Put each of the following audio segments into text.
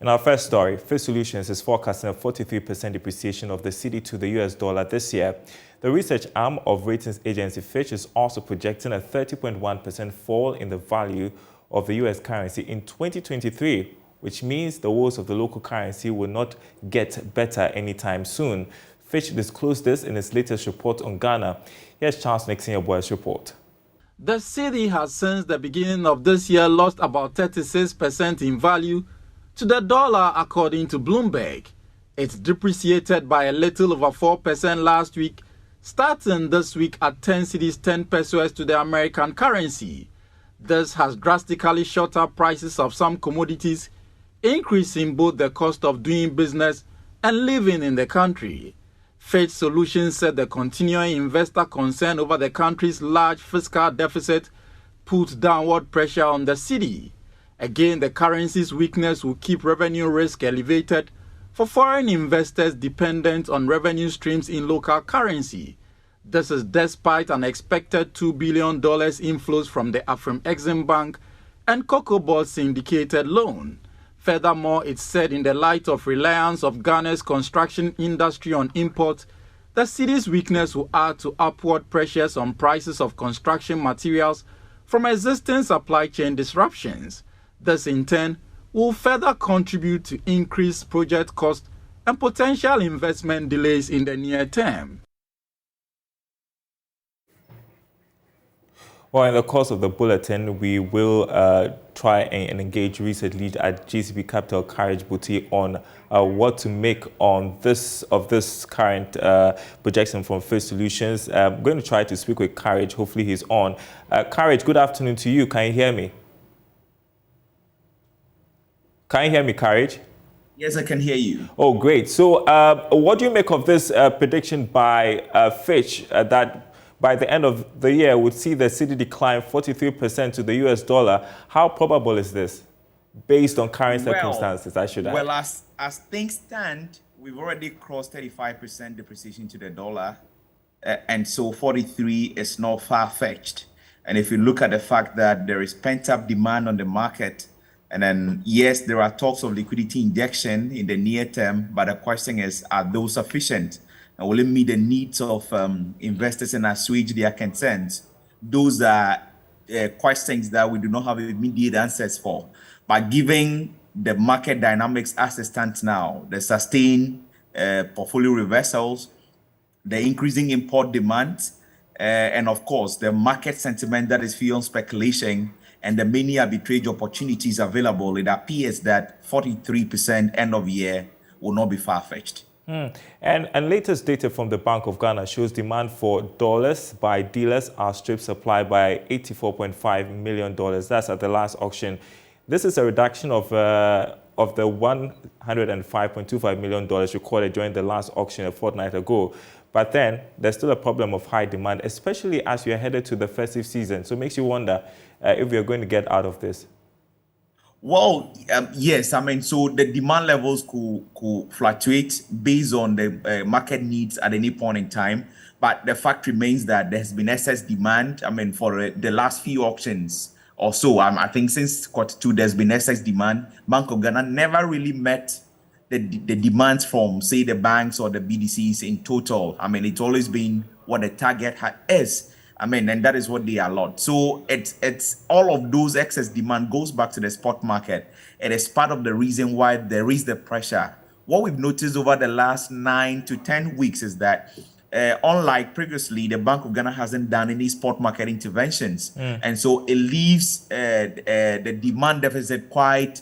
In our first story, Fitch Solutions is forecasting a 43% depreciation of the cedi to the US dollar this year. The research arm of ratings agency Fitch is also projecting a 30.1% fall in the value of the US currency in 2023, which means the woes of the local currency will not get better anytime soon. Fitch disclosed this in its latest report on Ghana. Here's Charles Nixon-Yaboy's report. The cedi has since the beginning of this year lost about 36% in value to the dollar, according to Bloomberg. It depreciated by a little over 4% last week, starting this week at 10 cedis 10 pesos to the American currency. This has drastically shot up prices of some commodities, increasing both the cost of doing business and living in the country. Fitch Solutions said the continuing investor concern over the country's large fiscal deficit put downward pressure on the cedi. Again, the currency's weakness will keep revenue risk elevated for foreign investors dependent on revenue streams in local currency. This is despite an expected $2 billion inflows from the Afrexim Bank and Cocoa Board syndicated loan. Furthermore, it said in the light of reliance of Ghana's construction industry on imports, the cedi's weakness will add to upward pressures on prices of construction materials from existing supply chain disruptions. This, in turn, will further contribute to increased project costs and potential investment delays in the near term. Well, in the course of the bulletin, we will try and engage research lead at GCB Capital, Courage Buti, on what to make on this current projection from Fitch Solutions. I'm going to try to speak with Courage. Hopefully he's on. Courage, good afternoon to you. Can you hear me? Can you hear me, Courage? Yes, I can hear you. Oh, great. So what do you make of this prediction by Fitch that by the end of the year would see the cedi decline 43% to the US dollar? How probable is this based on current circumstances, I should add? Well, as things stand, we've already crossed 35% depreciation to the dollar. And so 43 is not far-fetched. And if you look at the fact that there is pent-up demand on the market, and then, yes, there are talks of liquidity injection in the near term, but the question is, are those sufficient? And will it meet the needs of investors and assuage their concerns? Those are questions that we do not have immediate answers for. But given the market dynamics as it stands now, the sustained portfolio reversals, the increasing import demand, and of course, the market sentiment that is fueling speculation, and the many arbitrage opportunities available, it appears that 43% end of year will not be far-fetched. And latest data from the Bank of Ghana shows demand for dollars by dealers outstripped supply by $84.5 million. That's at the last auction. This is a reduction of the $105.25 million recorded during the last auction a fortnight ago. But then there's still a problem of high demand, especially as you're headed to the festive season. So it makes you wonder if we're going to get out of this. Well, yes, I mean, so the demand levels could fluctuate based on the market needs at any point in time. But the fact remains that there's been excess demand. I mean, for the last few auctions or so, I think since Q2, there's been excess demand. Bank of Ghana never really met the demands from, say, the banks or the BDCs in total. I mean, it's always been what the target is. I mean, and that is what they allot. So it's all of those excess demand goes back to the spot market. It is part of the reason why there is the pressure. What we've noticed over the last 9 to 10 weeks is that unlike previously, the Bank of Ghana hasn't done any spot market interventions. And so it leaves the demand deficit quite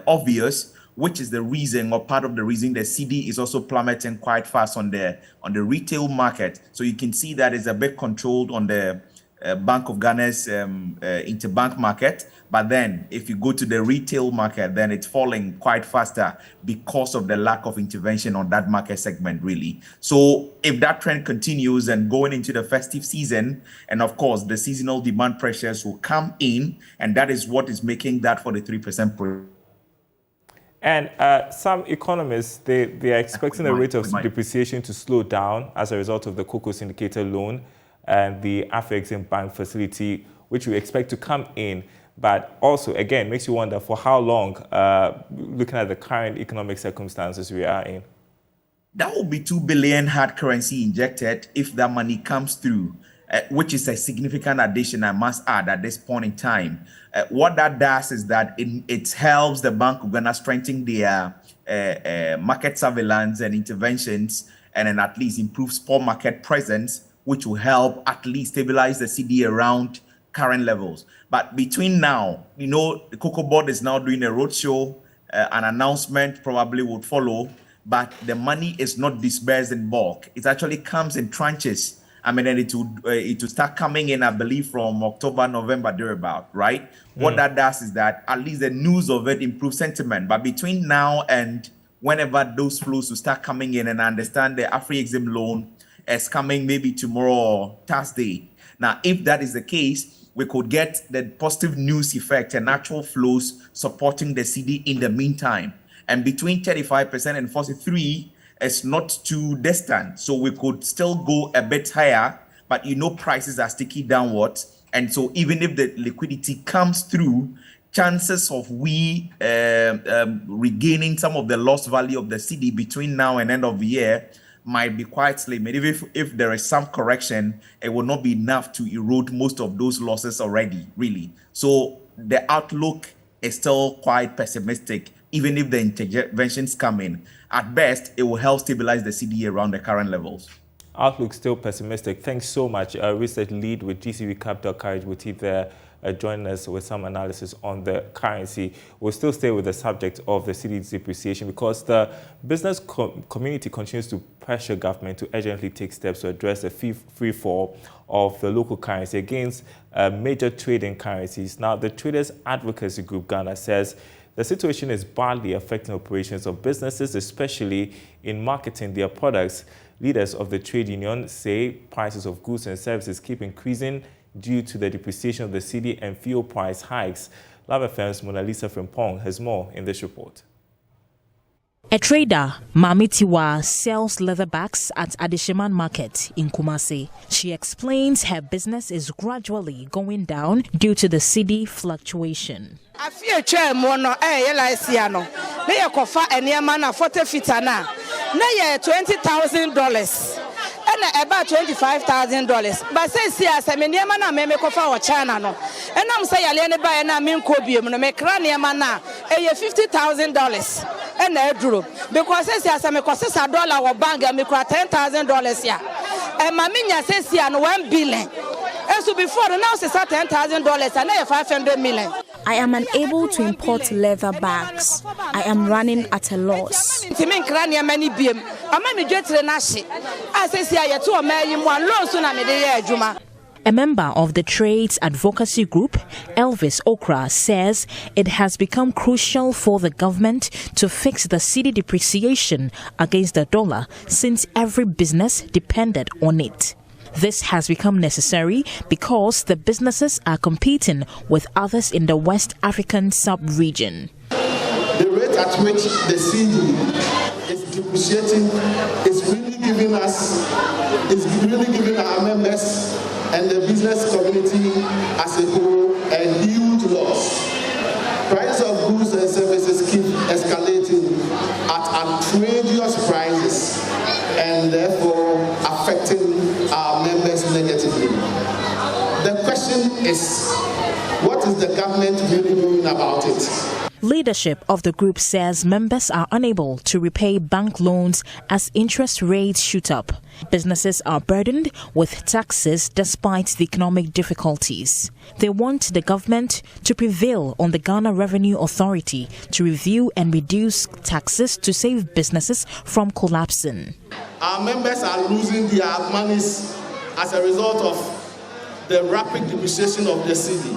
obvious, which is the reason, or part of the reason, the cedi is also plummeting quite fast on the retail market. So you can see that it's a bit controlled on the Bank of Ghana's interbank market. But then if you go to the retail market, then it's falling quite faster because of the lack of intervention on that market segment, really. So if that trend continues and going into the festive season, and of course, the seasonal demand pressures will come in, and that is what is making that 43%. And some economists, they are expecting the rate of depreciation to slow down as a result of the Cocoa syndicated loan and the Afrexim Bank facility, which we expect to come in But also, again, makes you wonder for how long, looking at the current economic circumstances we are in. That will be 2 billion hard currency injected if that money comes through, which is a significant addition, I must add, at this point in time. What that does is that it helps the Bank of Ghana strengthen their market surveillance and interventions, and then at least improve spot market presence, which will help at least stabilize the CD around current levels. But between now, the Cocoa Board is now doing a roadshow, an announcement probably would follow, but the money is not disbursed in bulk. It actually comes in tranches. I mean, and it will start coming in, I believe, from October, November, thereabout, right? What that does is that at least the news of it improves sentiment. But between now and whenever those flows will start coming in, and I understand the Afri-Exim loan is coming maybe tomorrow or Thursday. Now, if that is the case, we could get the positive news effect and actual flows supporting the CD in the meantime. And between 35% and 43% is not too distant. So we could still go a bit higher, but prices are sticky downwards. And so even if the liquidity comes through, chances of we regaining some of the lost value of the CD between now and end of the year might be quite slim. And if there is some correction, it will not be enough to erode most of those losses already, really. So the outlook is still quite pessimistic, even if the interventions come in. At best, it will help stabilize the CD around the current levels. Outlook still pessimistic. Thanks so much. Research lead with GCB Capital, Courage Boutique there, joining us with some analysis on the currency. We'll still stay with the subject of the CD's depreciation because the business community continues to pressure government to urgently take steps to address the free fall of the local currency against major trading currencies. Now, the Traders Advocacy Group Ghana says the situation is badly affecting operations of businesses, especially in marketing their products. Leaders of the trade union say prices of goods and services keep increasing due to the depreciation of the CD and fuel price hikes. Love FM's Mona Lisa Frimpong has more in this report. A trader, Mamitiwa, sells leather bags at Adesheman Market in Kumasi. She explains her business is gradually going down due to the CD fluctuation. I feel chair mono LICiano. They are kofa and Yamana 40 feet na $20,000. And about $25,000. But says yes, I mean, Yamana may make off our China. No, and I'm saying, I buy an amin cobium and make Raniamana $50,000. And I drew because yes, I make $1 or bank and make $10,000 here. And Maminia says, yeah, no $1 billion. And so before the now it's $10,000 and I $500 million. I am unable to import leather bags. I am running at a loss. A member of the Trades Advocacy Group, Elvis Okra, says it has become crucial for the government to fix the CD depreciation against the dollar since every business depended on it. This has become necessary because the businesses are competing with others in the West African sub-region. The rate at which the CD is depreciating is really giving our members and the business community as a whole a huge loss. Prices of goods and services keep escalating at outrageous prices and therefore affecting our members negatively. The question is, what is the government really doing about it? Leadership of the group says members are unable to repay bank loans as interest rates shoot up. Businesses are burdened with taxes despite the economic difficulties. They want the government to prevail on the Ghana Revenue Authority to review and reduce taxes to save businesses from collapsing. Our members are losing their monies as a result of the rapid depreciation of the CD.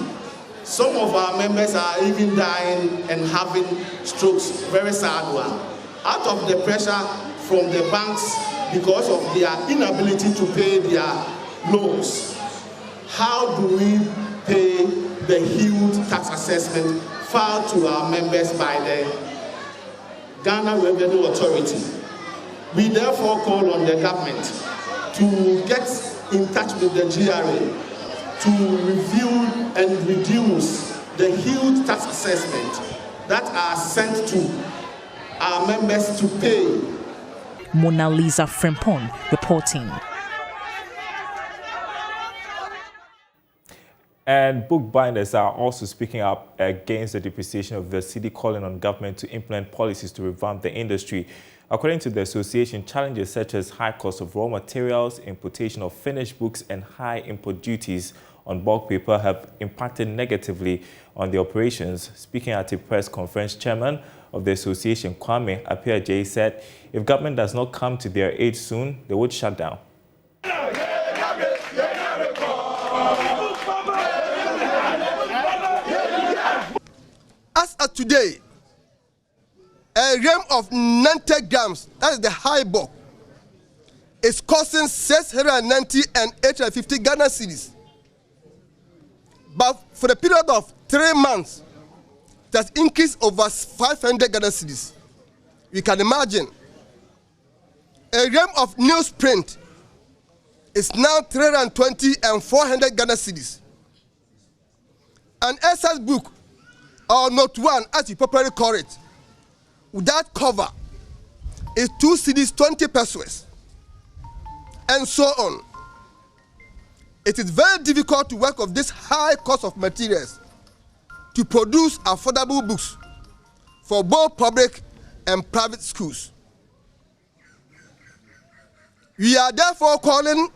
Some of our members are even dying and having strokes, very sad one. Out of the pressure from the banks because of their inability to pay their loans. How do we pay the huge tax assessment filed to our members by the Ghana Revenue Authority? We therefore call on the government to get in touch with the GRA to review and reduce the huge tax assessment that are sent to our members to pay. Mona Lisa Frimpong reporting. And bookbinders are also speaking up against the depreciation of the city, calling on government to implement policies to revamp the industry. According to the association, challenges such as high cost of raw materials, importation of finished books, and high import duties on bulk paper have impacted negatively on the operations. Speaking at a press conference, chairman of the association, Kwawu Appiah said if government does not come to their aid soon, they would shut down. As of today, a gram of 90 grams, that is the high bulk, is costing 690 and 850 Ghana cedis. But for the period of 3 months, it has increased over 500 Ghana cedis. You can imagine, a gram of newsprint is now 320 and 400 Ghana cedis. An SS book, or note one, as you properly call it, without cover, is 2 cedis 20 pesos, and so on. It is very difficult to work with this high cost of materials to produce affordable books for both public and private schools. We are therefore calling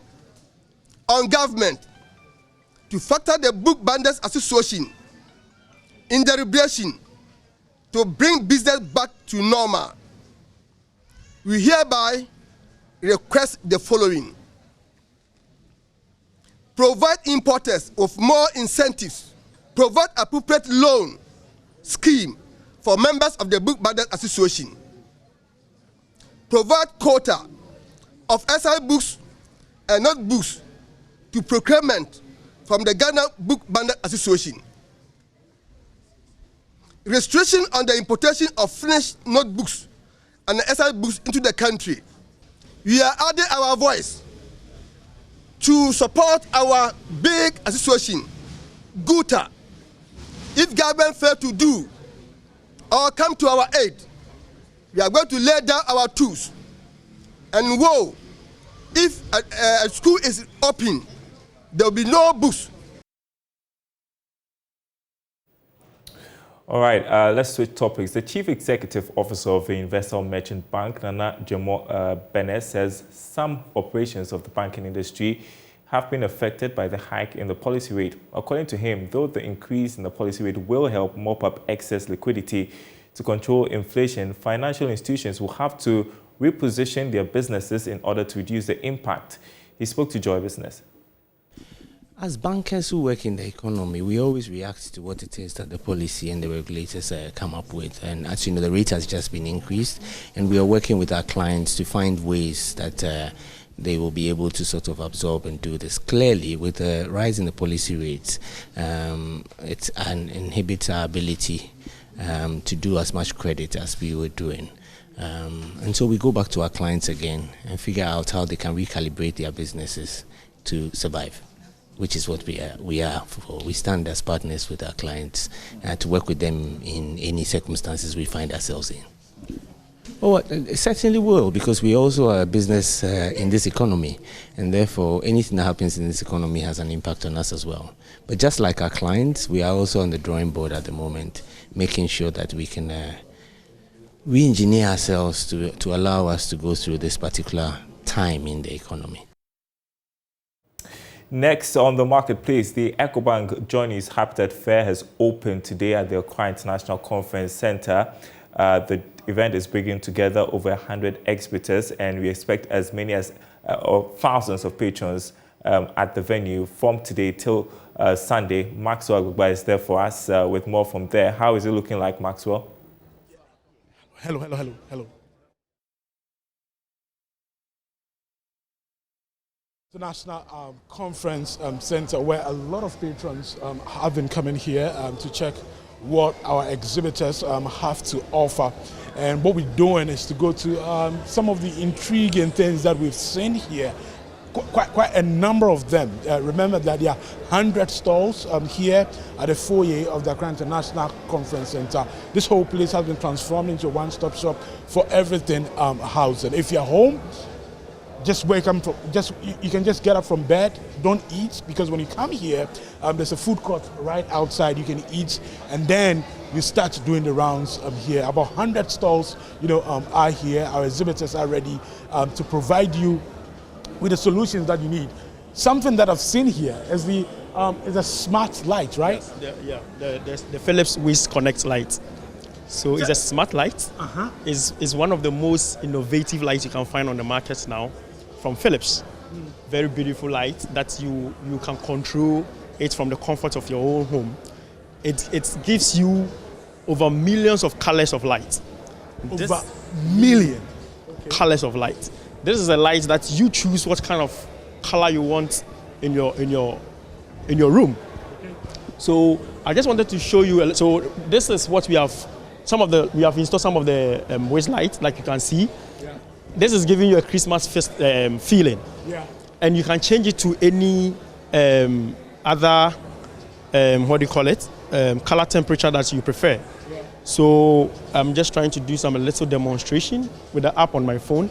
on government to factor the Bookbinders Association in the deliberation to bring business back to normal. We hereby request the following: provide importers with more incentives, provide appropriate loan scheme for members of the Bookbinders Association, provide quota of SI books and notebooks to procurement from the Ghana Bookbinders Association, restriction on the importation of finished notebooks and SI books into the country. We are adding our voice to support our big association, GUTA. If government fail to do or come to our aid, we are going to lay down our tools. And woe, if a school is open, there will be no books. All right, let's switch topics. The Chief Executive Officer of the Universal Merchant Bank, Nana Jemo Bennett, says some operations of the banking industry have been affected by the hike in the policy rate. According to him, though the increase in the policy rate will help mop up excess liquidity to control inflation, financial institutions will have to reposition their businesses in order to reduce the impact. He spoke to Joy Business. As bankers who work in the economy, we always react to what it is that the policy and the regulators come up with. And as you know, the rate has just been increased, and we are working with our clients to find ways that they will be able to sort of absorb and do this. Clearly, with the rise in the policy rates, it inhibits our ability to do as much credit as we were doing. And so we go back to our clients again and figure out how they can recalibrate their businesses to survive, which is what we are for. We stand as partners with our clients to work with them in any circumstances we find ourselves in. Oh, it certainly will, because we also are a business in this economy, and therefore anything that happens in this economy has an impact on us as well. But just like our clients, we are also on the drawing board at the moment, making sure that we can re-engineer ourselves to allow us to go through this particular time in the economy. Next on the marketplace, the EcoBank JoyNews Habitat Fair has opened today at the Accra International Conference Center. The event is bringing together over 100 exhibitors, and we expect as many as thousands of patrons at the venue from today till Sunday. Maxwell Agbagba is there for us with more from there. How is it looking like, Maxwell? Hello. International Conference Center, where a lot of patrons have been coming here to check what our exhibitors have to offer. And what we're doing is to go to some of the intriguing things that we've seen here quite a number of them. Remember that there are 100 stalls here at the foyer of the Accra International Conference Center. This whole place has been transformed into a one-stop shop for everything housing. If you're home, just wake up. You can just get up from bed. Don't eat, because when you come here, there's a food court right outside. You can eat, and then you start doing the rounds here. About 100 stalls, are here. Our exhibitors are ready to provide you with the solutions that you need. Something that I've seen here is a smart light, right? Yes, the Philips Wiz Connect light. So it's a smart light. It's one of the most innovative lights you can find on the market now from Philips. Very beautiful light that you can control it from the comfort of your own home. It gives you over millions of colors of light. Over million colors of light. This is a light that you choose what kind of color you want in your room. Okay. So I just wanted to show you. So this is what we have. We have installed some of the waist lights, like you can see. Yeah. This is giving you a Christmas feeling. Yeah. And you can change it to any other color temperature that you prefer. Yeah. So I'm just trying to do a little demonstration with the app on my phone.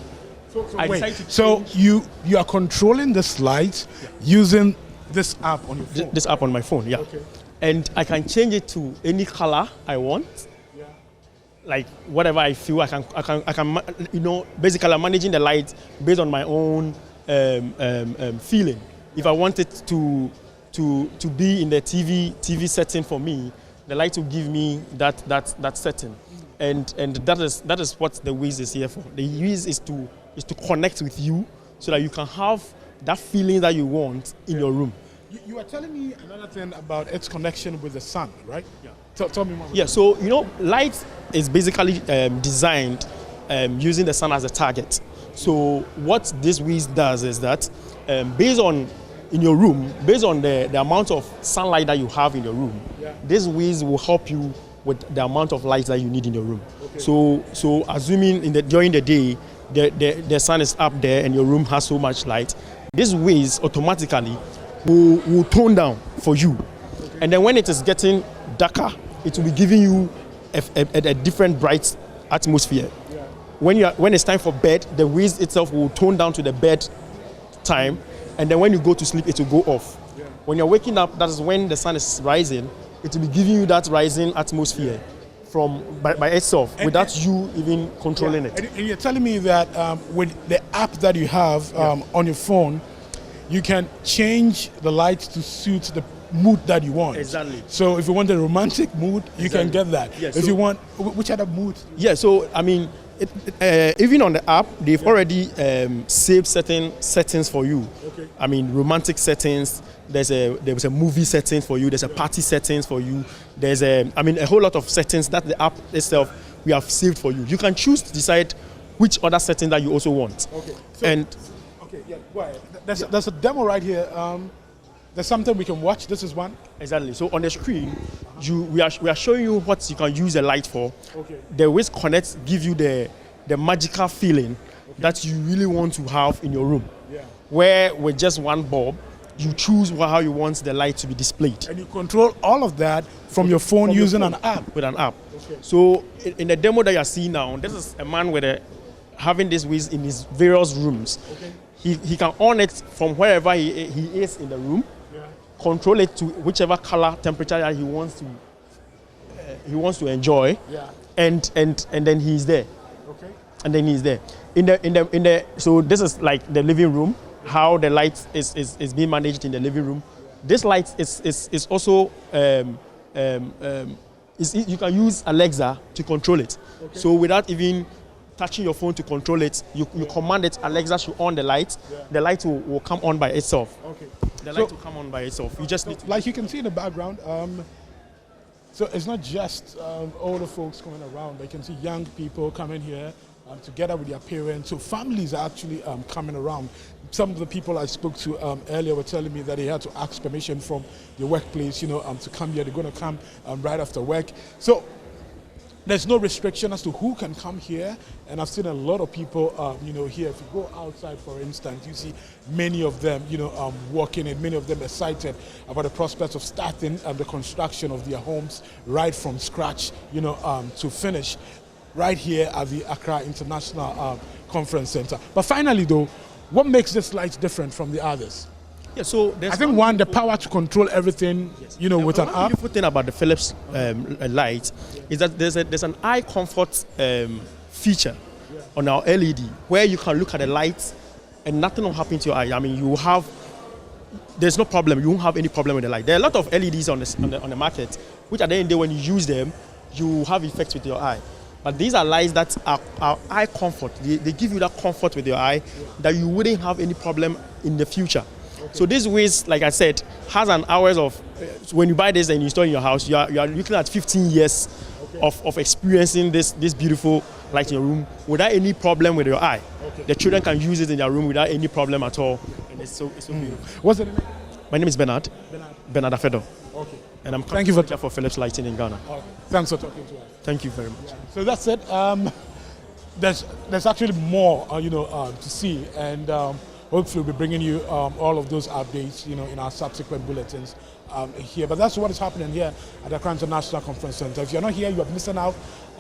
So you are controlling this light using this app on your phone? This app on my phone, yeah. Okay. And I can change it to any color I want. Yeah. Like whatever I feel, I can basically I'm managing the light based on my own feeling. If I want it to be in the TV setting for me, the light will give me that setting. And that is what the Wiz is here for. The Wiz is to connect with you so that you can have that feeling that you want in your room. You are telling me another thing about its connection with the sun, right? Yeah. Tell me more. Yeah, so light is basically designed using the sun as a target. So what this Wiz does is that based on the amount of sunlight that you have in your room, this Wiz will help you with the amount of light that you need in your room. Okay. So assuming during the day, the sun is up there and your room has so much light, this Wiz automatically will tone down for you. Okay. And then when it is getting darker, it will be giving you a different bright atmosphere. Yeah. When it's time for bed, the Wiz itself will tone down to the bed time, and then when you go to sleep, it will go off. Yeah. When you're waking up, that is when the sun is rising, it will be giving you that rising atmosphere by itself, without you even controlling it. And you're telling me that with the app that you have on your phone, you can change the light to suit the mood that you want. Exactly. So if you want a romantic mood, you can get that. Yeah, if you want, which other mood? Yeah, so I mean, even on the app, they've already saved certain settings for you. Okay. I mean, romantic settings. There's a movie setting for you. There's a party settings for you. There's a whole lot of settings that the app itself we have saved for you. You can choose to decide which other setting that you also want. Okay. Go ahead. There's a demo right here. There's something we can watch. This is one. Exactly. So on the screen, we are showing you what you can use the light for. Okay. The Wiz Connect give you the magical feeling that you really want to have in your room. Yeah. Where with just one bulb, you choose how you want the light to be displayed. And you control all of that from your phone using an app. With an app. Okay. So in the demo that you are seeing now, this is a man having this Wiz in his various rooms. Okay. He can on it from wherever he is in the room, control it to whichever color temperature that he wants to enjoy, and then he's there. Okay. And then he's there. So this is like the living room, how the light is being managed in the living room. This light is also you can use Alexa to control it. Okay. So without even touching your phone to control it, you command it, Alexa should on the light. The light will come on by itself. Okay. The light will come on by itself. You just need to... Like you can see in the background, so it's not just older folks coming around, but you can see young people coming here together with their parents. So families are actually coming around. Some of the people I spoke to earlier were telling me that they had to ask permission from the workplace, to come here. They're going to come right after work. So There's no restriction as to who can come here, and I've seen a lot of people, here. If you go outside, for instance, you see many of them, walking, and many of them excited about the prospects of starting the construction of their homes right from scratch, to finish right here at the Accra International Conference Center. But finally, though, what makes this light different from the others? Yeah, so I think one, the power to control everything, with an app. The beautiful thing about the Philips light is that there's an eye comfort feature on our LED where you can look at the lights and nothing will happen to your eye. I mean, there's no problem. You won't have any problem with the light. There are a lot of LEDs on the market, which at the end of the day, when you use them, you have effects with your eye. But these are lights that are eye comfort. They give you that comfort with your eye that you wouldn't have any problem in the future. So this ways, like I said, has an hours of, when you buy this and you install in your house, you are looking at 15 years of experiencing this beautiful light in your room without any problem with your eye. Okay. The children can use it in their room without any problem at all. And it's so beautiful. What's the name? My name is Bernard. Bernard Afedo. Okay. And I'm Thank you for Philips Lighting in Ghana. Okay. Thanks for talking to us. Thank you very much. Yeah. So that's it. There's actually more, to see, and hopefully we'll be bringing you all of those updates, in our subsequent bulletins here. But that's what is happening here at the Accra International Conference Center. If you're not here, you're missing out.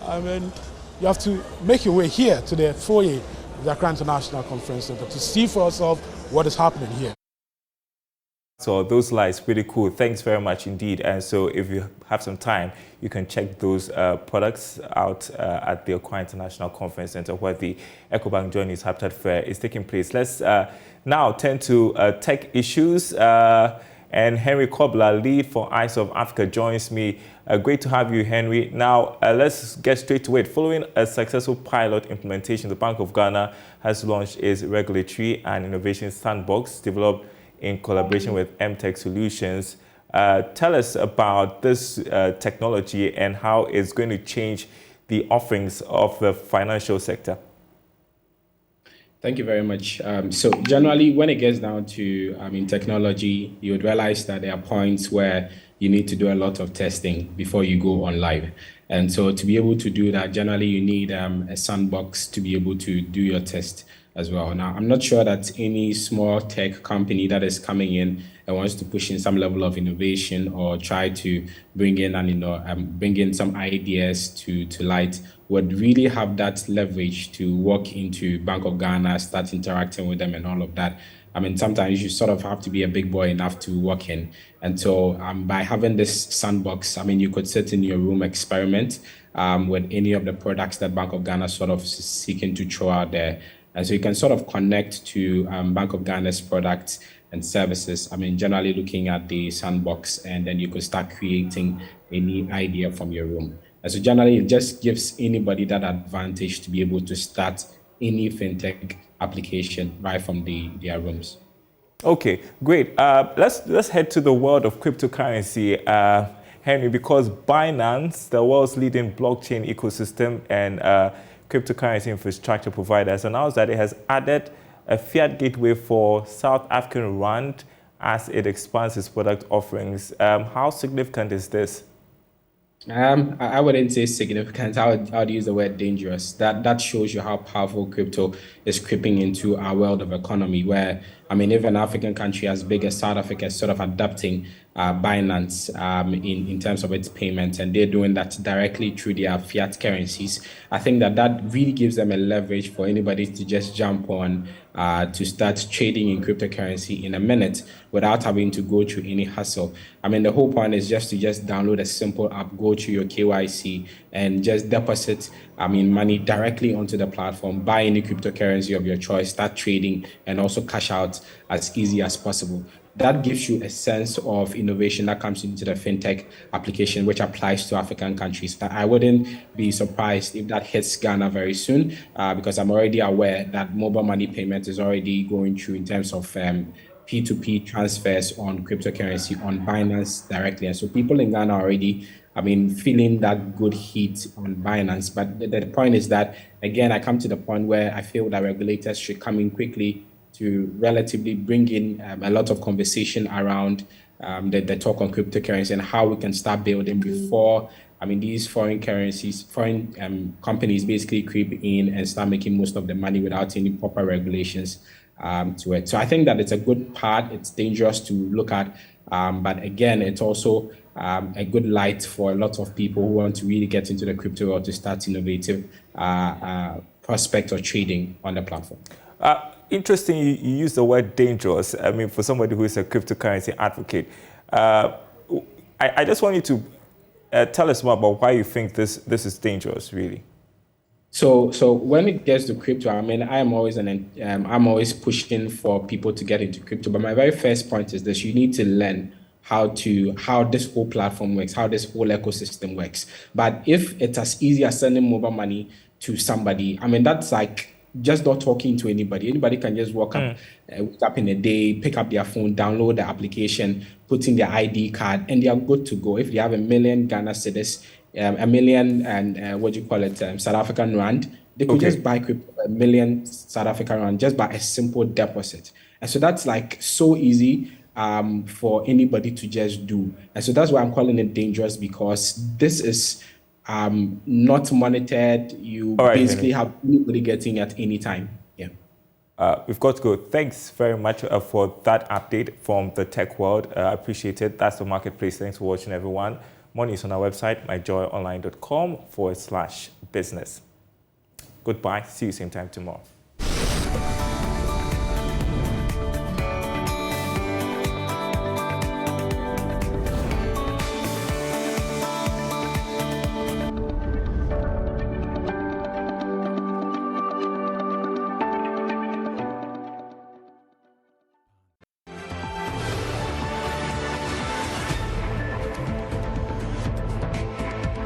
And you have to make your way here to the foyer of the Accra International Conference Center to see for yourself what is happening here. So those lights, pretty cool. Thanks very much indeed. And so if you have some time, you can check those products out at the Accra International Conference Center where the EcoBank JoyNews Habitat Fair is taking place. Let's now turn to tech issues. And Henry Kobler, lead for Eyes of Africa, joins me. Great to have you, Henry. Now, let's get straight to it. Following a successful pilot implementation, the Bank of Ghana has launched its regulatory and innovation sandbox developed in collaboration with MTech Solutions. Tell us about this technology and how it's going to change the offerings of the financial sector. Thank you very much. So generally, when it gets down to technology, you would realize that there are points where you need to do a lot of testing before you go on live. And so to be able to do that, generally you need a sandbox to be able to do your test as well. Now, I'm not sure that any small tech company that is coming in and wants to push in some level of innovation or try to bring in some ideas to light would really have that leverage to walk into Bank of Ghana, start interacting with them and all of that. I mean, sometimes you sort of have to be a big boy enough to walk in. And so by having this sandbox, you could sit in your room, experiment with any of the products that Bank of Ghana sort of seeking to throw out there. And so you can sort of connect to Bank of Ghana's products and services. Generally looking at the sandbox, and then you could start creating any idea from your room. And so generally it just gives anybody that advantage to be able to start any fintech application right from their rooms. Okay, great. Let's head to the world of cryptocurrency, Henry, because Binance, the world's leading blockchain ecosystem and cryptocurrency infrastructure provider, has announced that it has added a fiat gateway for South African Rand as it expands its product offerings. How significant is this? I wouldn't say significant. I would use the word dangerous. That shows you how powerful crypto is creeping into our world of economy, where if an African country as big as South Africa is sort of adopting Binance in terms of its payments, and they're doing that directly through their fiat currencies. I think that really gives them a leverage for anybody to just jump on to start trading in cryptocurrency in a minute without having to go through any hassle. The whole point is just to download a simple app, go to your KYC, and just deposit money directly onto the platform, buy any cryptocurrency of your choice, start trading, and also cash out as easy as possible. That gives you a sense of innovation that comes into the fintech application, which applies to African countries. I wouldn't be surprised if that hits Ghana very soon, because I'm already aware that mobile money payment is already going through in terms of P2P transfers on cryptocurrency on Binance directly. And so people in Ghana already, feeling that good heat on Binance. But the point is that, again, I come to the point where I feel that regulators should come in quickly to relatively bring in a lot of conversation around the talk on cryptocurrency and how we can start building before I mean, these foreign currencies, foreign companies basically creep in and start making most of the money without any proper regulations to it. So I think that it's a good part. It's dangerous to look at. But again, it's also a good light for a lot of people who want to really get into the crypto world to start innovative prospect or trading on the platform. Interesting, you use the word dangerous. I mean, for somebody who is a cryptocurrency advocate, I just want you to tell us more about why you think this is dangerous, really. So when it gets to crypto, I mean, I'm always pushing for people to get into crypto. But my very first point is this: you need to learn how this whole platform works, how this whole ecosystem works. But if it's as easy as sending mobile money to somebody, I mean, that's like just not talking to anybody. Anybody can just wake up in a day, pick up their phone, download the application, put in their ID card, and they are good to go. If they have 1 million Ghana cedis, 1 million and South African rand, they could just buy crypto 1 million South African rand just by a simple deposit. And so that's like so easy for anybody to just do. And so that's why I'm calling it dangerous, because this is not monitored. You basically have anybody getting at any time. Yeah. We've got to go. Thanks very much for that update from the tech world. I appreciate it. That's the marketplace. Thanks for watching, everyone. More news on our website, myjoyonline.com/business. Goodbye. See you same time tomorrow.